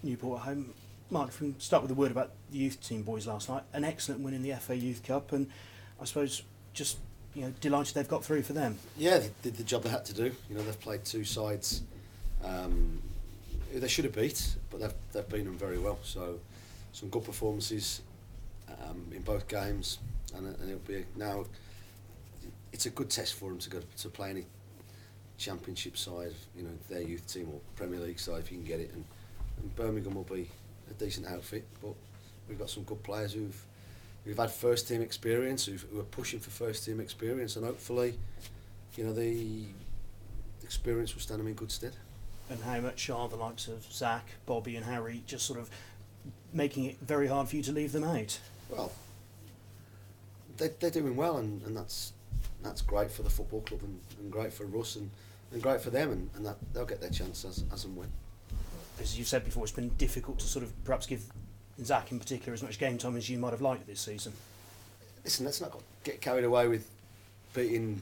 Newport at home. Mark, if we can start with a word about the youth team boys last night. An excellent win in the FA Youth Cup, and I suppose just delighted they've got through for them. Yeah, they did the job they had to do. They've played two sides who they should have beat, but they've beaten them very well. So some good performances in both games, and it'll be now. It's a good test for them to go to play any Championship side, their youth team or Premier League side if you can get it, and Birmingham will be a decent outfit. But we've got some good players who've had first team experience, who are pushing for first team experience, and hopefully, the experience will stand them in good stead. And how much are the likes of Zach, Bobby, and Harry just sort of making it very hard for you to leave them out? Well, they're doing well, and that's great for the football club and great for Russ and great for them, and that they'll get their chance as and when. As you've said before, it's been difficult to sort of perhaps give Zach in particular as much game time as you might have liked this season. Listen, let's not get carried away with beating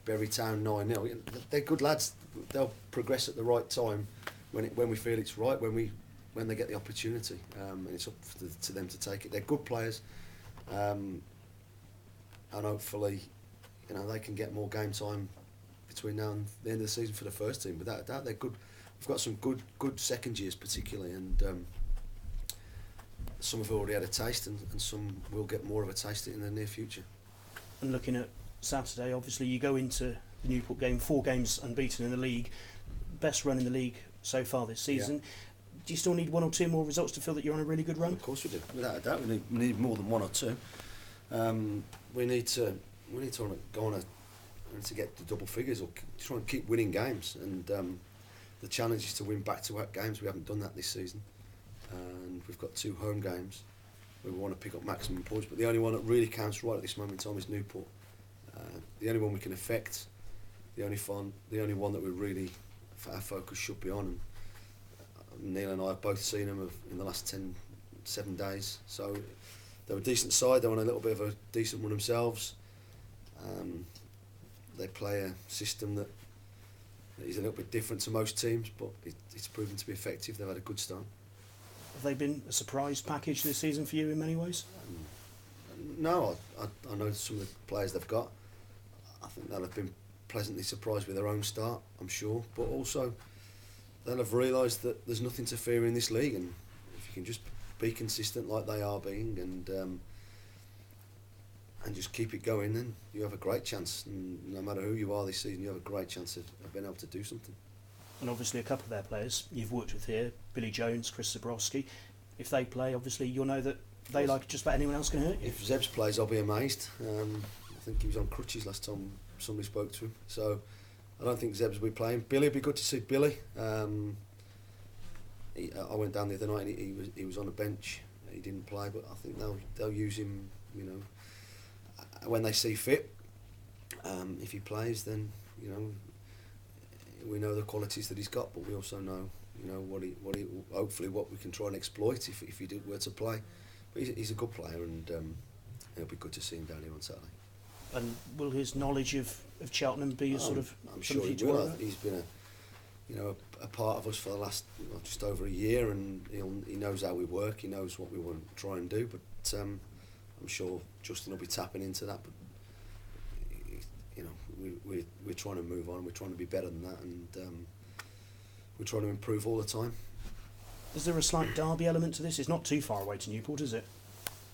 Bury Town 9-0. They're good lads. They'll progress at the right time when we feel it's right, when they get the opportunity, and it's up to them to take it. They're good players, and hopefully, they can get more game time between now and the end of the season for the first team. Without a doubt, they're good. We've got some good second years particularly, and some have already had a taste, and some will get more of a taste in the near future. And looking at Saturday, obviously you go into the Newport game 4 games unbeaten in the league, best run in the league so far this season. Yeah. Do you still need 1 or 2 more results to feel that you're on a really good run? Of course we do. Without a doubt, we need more than 1 or 2. We need to go on to get the double figures or try and keep winning games, and the challenge is to win back-to-back games. We haven't done that this season, and we've got 2 home games where we want to pick up maximum points, but the only one that really counts right at this moment in time is Newport. The only one we can affect, the only one that we really, our focus should be on, and Neil and I have both seen them in the last 7 days, so they're a decent side. They're on a little bit of a decent one themselves. They play a system that is a little bit different to most teams, but it's proven to be effective. They've had a good start. Have they been a surprise package this season for you in many ways? No, I know some of the players they've got. I think they'll have been pleasantly surprised with their own start, I'm sure, but also they'll have realised that there's nothing to fear in this league, and if you can just be consistent like they are being, and just keep it going, then you have a great chance. And no matter who you are this season, you have a great chance of being able to do something. And obviously a couple of their players you've worked with here, Billy Jones, Chris Zabrowski, if they play, obviously you'll know that they, like just about anyone else, can hurt you. If Zebs plays, I'll be amazed. I think he was on crutches last time somebody spoke to him, so I don't think Zebs will be playing. Billy, it'd be good to see Billy. I went down the other night and he was on the bench. He didn't play, but I think they'll use him, when they see fit. If he plays, then we know the qualities that he's got, but we also know what he hopefully what we can try and exploit if he were to play. But he's a good player, and it'll be good to see him down here on Saturday. And will his knowledge of Cheltenham be I'm sure he will. He's been a part of us for the last just over a year, and he knows how we work. He knows what we want to try and do. But I'm sure Justin will be tapping into that. But we're trying to move on. We're trying to be better than that, and we're trying to improve all the time. Is there a slight derby element to this? It's not too far away to Newport, is it?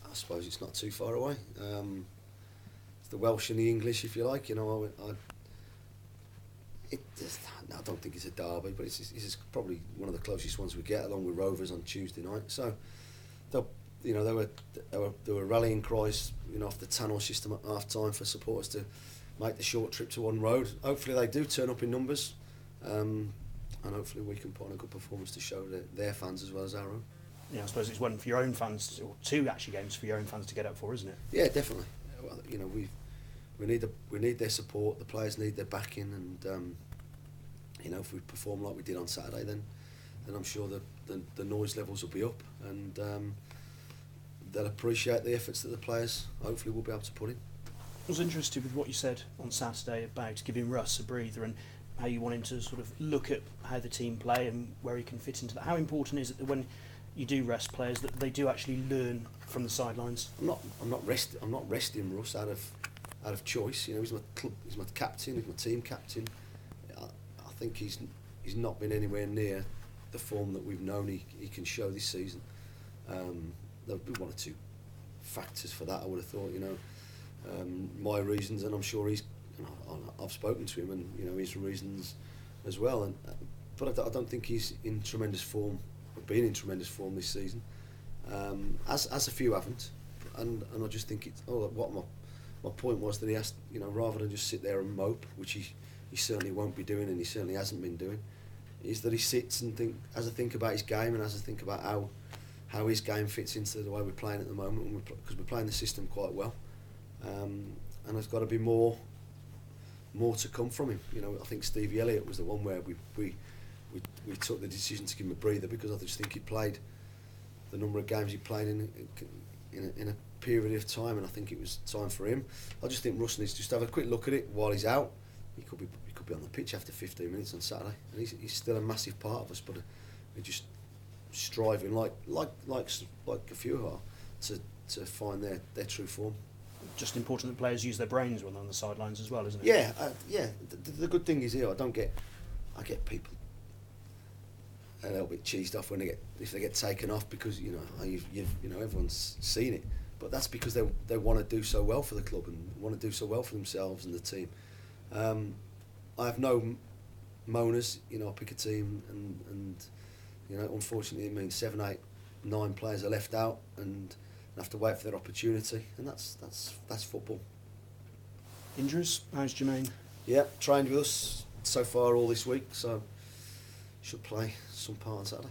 I suppose it's not too far away. It's the Welsh and the English, if you like. I don't think it's a derby, but it's probably one of the closest ones we get, along with Rovers on Tuesday night. So, there were rallying cries, off the tunnel system at half time for supporters to make the short trip to one road. Hopefully they do turn up in numbers, and hopefully we can put on a good performance to show their fans as well as our own. Yeah, I suppose it's one for your own fans, or 2 actually games for your own fans to get up for, isn't it? Yeah, definitely. Well, we need their support. The players need their backing, and if we perform like we did on Saturday, then I'm sure the noise levels will be up, and they'll appreciate the efforts that the players hopefully will be able to put in. I was interested with what you said on Saturday about giving Russ a breather, and how you want him to sort of look at how the team play and where he can fit into that. How important is it that when you do rest players that they do actually learn from the sidelines? I'm not resting Russ out of choice. You know, he's my captain, he's my team captain. I think he's not been anywhere near the form that we've known he can show this season. There'll be one or two factors for that, I would have thought. You know, my reasons, and I'm sure I've spoken to him, and you know his reasons as well. And but I don't think he's in tremendous form, or been in tremendous form this season. As a few haven't, and I just think it's what my point was that he has, you know, rather than just sit there and mope, which he certainly won't be doing, and he certainly hasn't been doing, is that he sits and as I think about his game, and as I think about how his game fits into the way we're playing at the moment, because we're playing the system quite well, and there's got to be more to come from him. You know, I think Stevie Elliott was the one where we took the decision to give him a breather, because I just think he played the number of games he played in a period of time, and I think it was time for him. I just think Russ needs to just have a quick look at it while he's out. He could be on the pitch after 15 minutes on Saturday, and he's still a massive part of us, but we're just striving like a few are to find their true form. Just important that players use their brains when they're on the sidelines as well, isn't it? Yeah. The good thing is here, I get people a little bit cheesed off when if they get taken off, because you know everyone's seen it, but that's because they want to do so well for the club and want to do so well for themselves and the team. I have no moaners. You know, I pick a team and you know, unfortunately it means 7, 8, 9 players are left out and have to wait for their opportunity, and that's football. Injuries? How's Jermaine? Yeah, trained with us so far all this week, so should play some part on Saturday.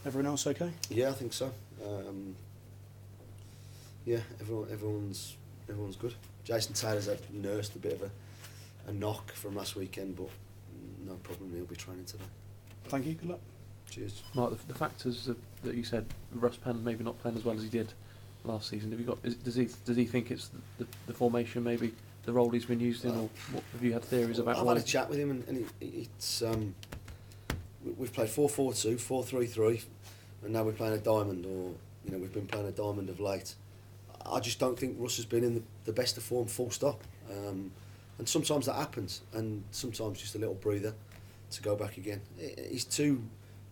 Everyone else okay? Yeah, I think so. Yeah, everyone's good. Jason Taylor's nursed a bit of a knock from last weekend, but no problem, he'll be training today. Thank you, good luck. Cheers. Mark, the factors that you said, Russ Penn maybe not playing as well as he did last season, have you got? Does he think it's the formation, maybe the role he's been used in, or what, have you had theories about? I've had a chat with him, and it's we've played 4-4-2, 4-3-3, and now we're playing a diamond, or you know we've been playing a diamond of late. I just don't think Russ has been in the best of form, full stop. And sometimes that happens, and sometimes just a little breather to go back again. He's too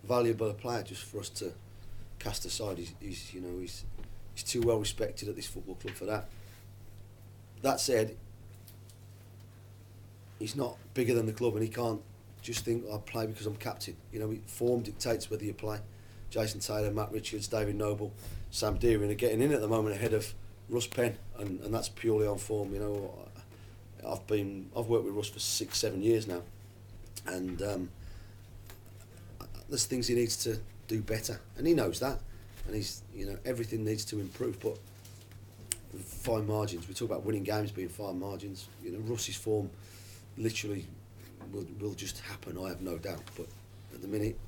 valuable a player just for us to cast aside. He's too well respected at this football club for that. That said, he's not bigger than the club, and he can't just think I play because I'm captain. You know, form dictates whether you play. Jason Taylor, Matt Richards, David Noble, Sam Deering are getting in at the moment ahead of Russ Penn, and that's purely on form. You know, I've worked with Russ for 6-7 years now, and there's things he needs to do better, and he knows that, and everything needs to improve, but fine margins. We talk about winning games being fine margins. You know, Russ's form literally will just happen, I have no doubt, but at the minute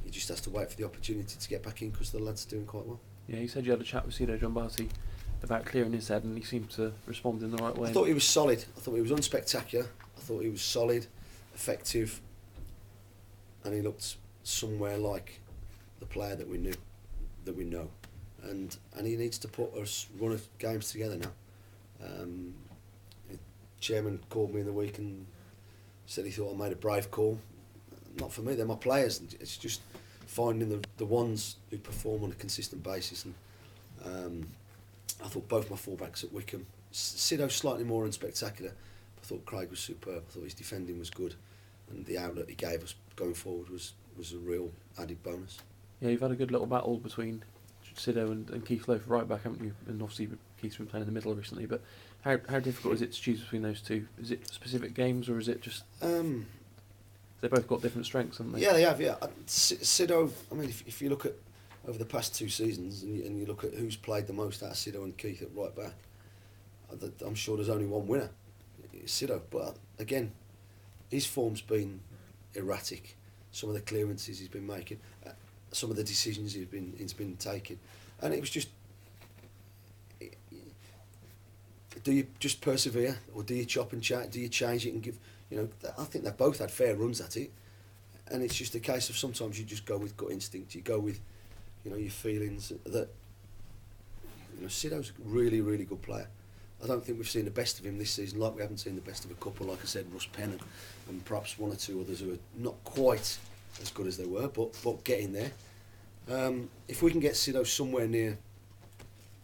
he just has to wait for the opportunity to get back in, because the lad's doing quite well. Yeah, you said you had a chat with Sido John Barty about clearing his head, and he seemed to respond in the right way. I thought he was solid. I thought he was unspectacular. I thought he was solid, effective, and he looked somewhere like the player that we know, and he needs to put us run of games together now. The chairman called me in the week and said he thought I made a brave call. Not for me, they're my players. It's just finding the ones who perform on a consistent basis, and I thought both my fullbacks at Wickham, Sido slightly more unspectacular, but I thought Craig was superb. I thought his defending was good, and the outlet he gave us going forward was a real added bonus. Yeah, you've had a good little battle between Sido and Keith Lowe for right back, haven't you? And obviously Keith's been playing in the middle recently, but how difficult is it to choose between those two? Is it specific games, or is it just... They've both got different strengths, haven't they? Yeah, they have, yeah. Sido, I mean, if you look at over the past 2 seasons and you look at who's played the most out of Sido and Keith at right back, I'm sure there's only one winner, Sido. But again, his form's been erratic. Some of the clearances he's been making, some of the decisions he's been taking, and it was just... do you just persevere, or do you chop and chat? Do you change it and give? I think they've both had fair runs at it, and it's just a case of sometimes you just go with gut instinct. You go with, your feelings that. Sido's a really, really good player. I don't think we've seen the best of him this season, like we haven't seen the best of a couple, like I said, Russ Penn and perhaps one or two others who are not quite as good as they were, but getting there. If we can get Sido somewhere near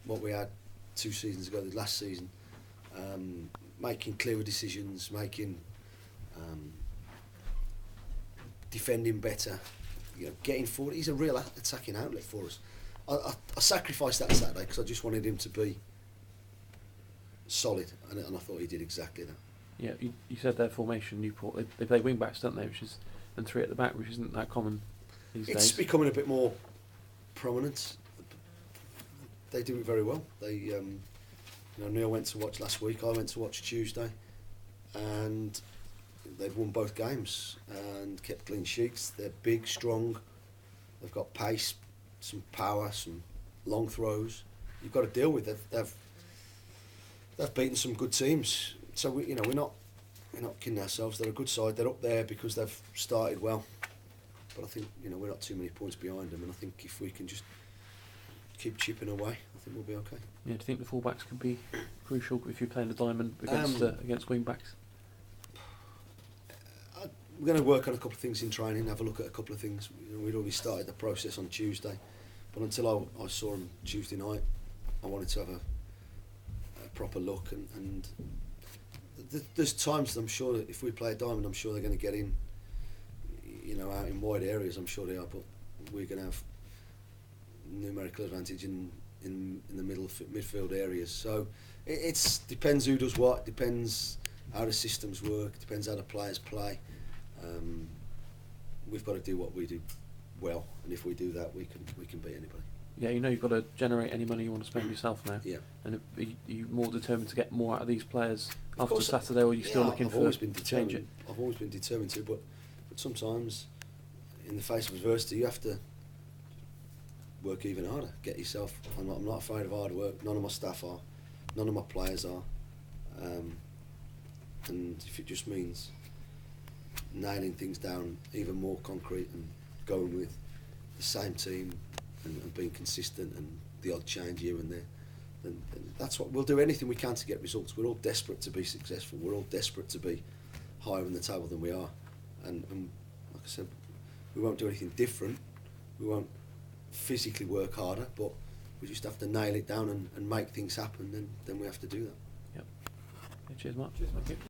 what we had 2 seasons ago, the last season, making clearer decisions, defending better, getting forward. He's a real attacking outlet for us. I sacrificed that Saturday because I just wanted him to be solid, and I thought he did exactly that. Yeah, you said their formation, Newport, they play wing backs, don't they? And 3 at the back, which isn't that common these days. It's becoming a bit more prominent. They do it very well. They, Neil went to watch last week. I went to watch Tuesday, and they've won both games and kept clean sheets. They're big, strong. They've got pace, some power, some long throws. You've got to deal with it. They've beaten some good teams. So we're not kidding ourselves. They're a good side. They're up there because they've started well. But I think we're not too many points behind them, and I think if we can just keep chipping away, I think we'll be okay. Yeah, do you think the fullbacks can be crucial if you're playing a diamond against wing backs? We're going to work on a couple of things in training, have a look at a couple of things. We'd already started the process on Tuesday, but until I saw him Tuesday night, I wanted to have a proper look. And there's times that I'm sure that if we play a diamond, I'm sure they're going to get in, out in wide areas. I'm sure they are, but we're going to have numerical advantage in the midfield areas. So it depends who does what, depends how the systems work, depends how the players play. We've got to do what we do well, and if we do that, we can beat anybody. Yeah, you've got to generate any money you want to spend yourself now. Yeah. And are you more determined to get more out of these players Of after course, Saturday, or are you still looking I've for always been to change it? I've always been determined to, but sometimes, in the face of adversity, you have to work even harder. Get yourself. I'm not afraid of hard work. None of my staff are. None of my players are. And if it just means nailing things down even more concrete and going with the same team and being consistent and the odd change here and there, then that's what we'll do. Anything we can to get results. We're all desperate to be successful. We're all desperate to be higher in the table than we are, and like I said, we won't do anything different. We won't physically work harder, but we just have to nail it down and make things happen. Then we have to do that. Yep. Yeah, cheers, Mark. Cheers, Mark.